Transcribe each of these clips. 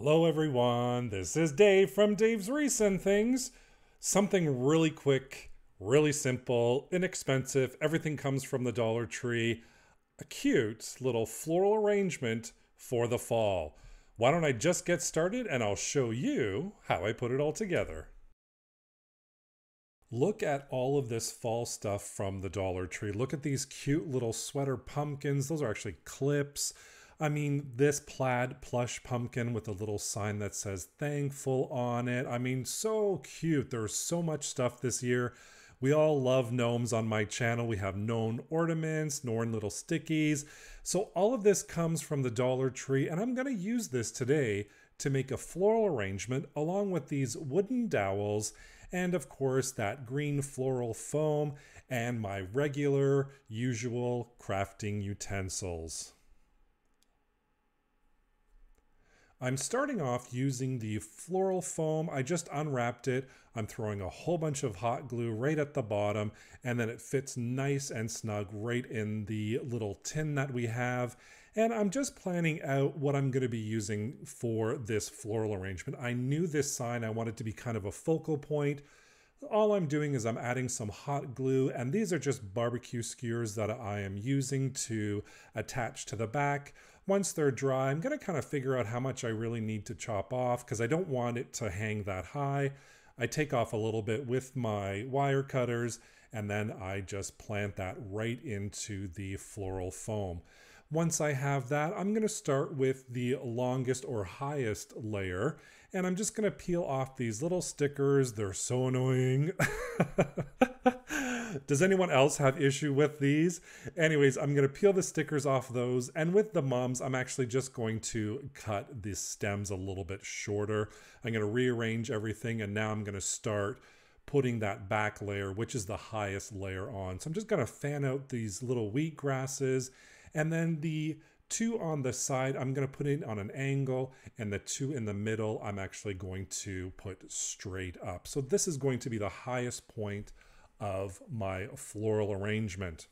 Hello everyone, this is Dave from Dave's Recent Things. Something really quick, really simple, inexpensive, everything comes from the Dollar Tree. A cute little floral arrangement for the fall. Why don't I just get started and I'll show you how I put it all together. Look at all of this fall stuff from the Dollar Tree. Look at these cute little sweater pumpkins. Those are actually clips. I mean, this plaid plush pumpkin with a little sign that says thankful on it. I mean, so cute. There's so much stuff this year. We all love gnomes on my channel. We have gnome ornaments, gnome little stickies. So all of this comes from the Dollar Tree, and I'm going to use this today to make a floral arrangement along with these wooden dowels and of course that green floral foam and my regular usual crafting utensils. I'm starting off using the floral foam. I just unwrapped it. I'm throwing a whole bunch of hot glue right at the bottom, and then it fits nice and snug right in the little tin that we have. And I'm just planning out what I'm going to be using for this floral arrangement. I knew this sign, I wanted to be kind of a focal point. All I'm doing is I'm adding some hot glue, and these are just barbecue skewers that I am using to attach to the back. Once they're dry, I'm going to kind of figure out how much I really need to chop off because I don't want it to hang that high. I take off a little bit with my wire cutters, and then I just plant that right into the floral foam. Once I have that, I'm going to start with the longest or highest layer, and I'm just going to peel off these little stickers. They're so annoying. Does anyone else have issue with these? Anyways, I'm going to peel the stickers off those, and with the mums, I'm actually just going to cut the stems a little bit shorter. I'm going to rearrange everything, and now I'm going to start putting that back layer, which is the highest layer on. So I'm just going to fan out these little wheat grasses, and then the two on the side, I'm going to put in on an angle, and the two in the middle, I'm actually going to put straight up. So this is going to be the highest point of my floral arrangement.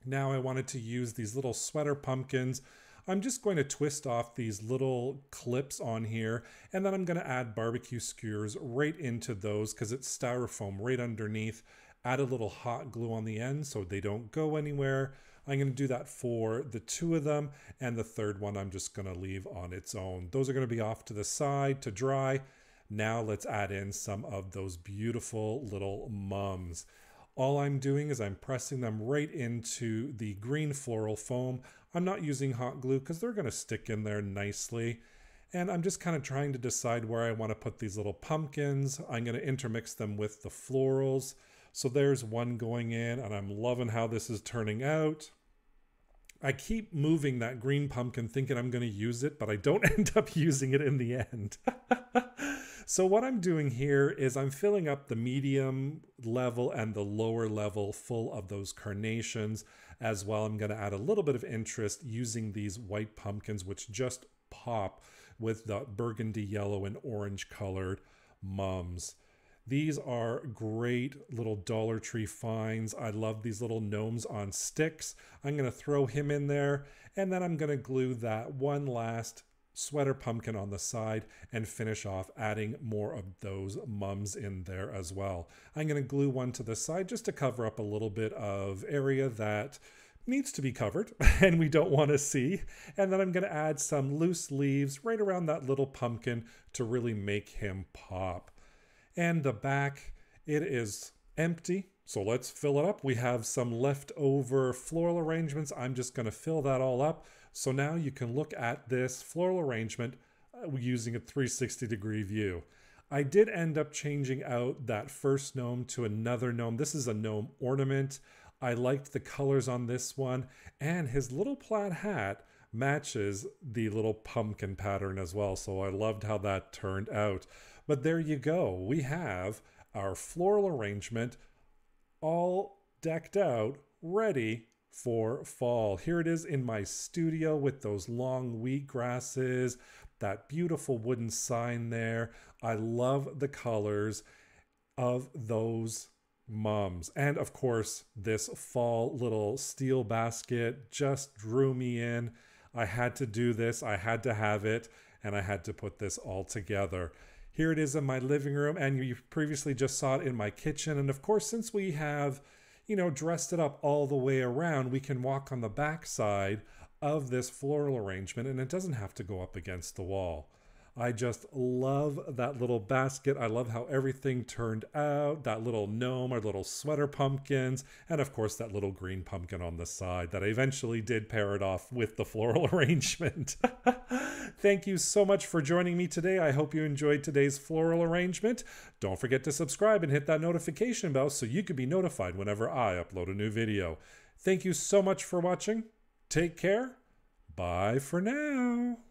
Now I wanted to use these little sweater pumpkins. I'm just going to twist off these little clips on here, and then I'm going to add barbecue skewers right into those because it's styrofoam right underneath. Add a little hot glue on the end so they don't go anywhere. I'm going to do that for the two of them, and the third one I'm just going to leave on its own. Those are going to be off to the side to dry. Now let's add in some of those beautiful little mums. All I'm doing is I'm pressing them right into the green floral foam. I'm not using hot glue because they're going to stick in there nicely. And I'm just kind of trying to decide where I want to put these little pumpkins. I'm going to intermix them with the florals. So there's one going in, and I'm loving how this is turning out. I keep moving that green pumpkin thinking I'm going to use it, but I don't end up using it in the end. So what I'm doing here is I'm filling up the medium level and the lower level full of those carnations. As well, I'm going to add a little bit of interest using these white pumpkins, which just pop with the burgundy yellow and orange colored mums. These are great little Dollar Tree finds. I love these little gnomes on sticks. I'm going to throw him in there, and then I'm going to glue that one last sweater pumpkin on the side and finish off adding more of those mums in there as well. I'm going to glue one to the side just to cover up a little bit of area that needs to be covered and we don't want to see. And then I'm going to add some loose leaves right around that little pumpkin to really make him pop. And the back, it is empty, so let's fill it up. We have some leftover floral arrangements. I'm just going to fill that all up. So now you can look at this floral arrangement using a 360-degree view. I did end up changing out that first gnome to another gnome. This is a gnome ornament. I liked the colors on this one, and his little plaid hat matches the little pumpkin pattern as well. So I loved how that turned out. But there you go. We have our floral arrangement all decked out, ready for fall. Here it is in my studio with those long wheat grasses, that beautiful wooden sign there. I love the colors of those mums. And of course, this fall little steel basket just drew me in. I had to do this. I had to have it. and I had to put this all together. Here it is in my living room, and you previously just saw it in my kitchen. And of course, since we have, you know, dressed it up all the way around, we can walk on the back side of this floral arrangement, and it doesn't have to go up against the wall. I just love that little basket. I love how everything turned out. That little gnome, our little sweater pumpkins, and of course that little green pumpkin on the side that I eventually did pair it off with the floral arrangement. Thank you so much for joining me today. I hope you enjoyed today's floral arrangement. Don't forget to subscribe and hit that notification bell so you can be notified whenever I upload a new video. Thank you so much for watching. Take care. Bye for now.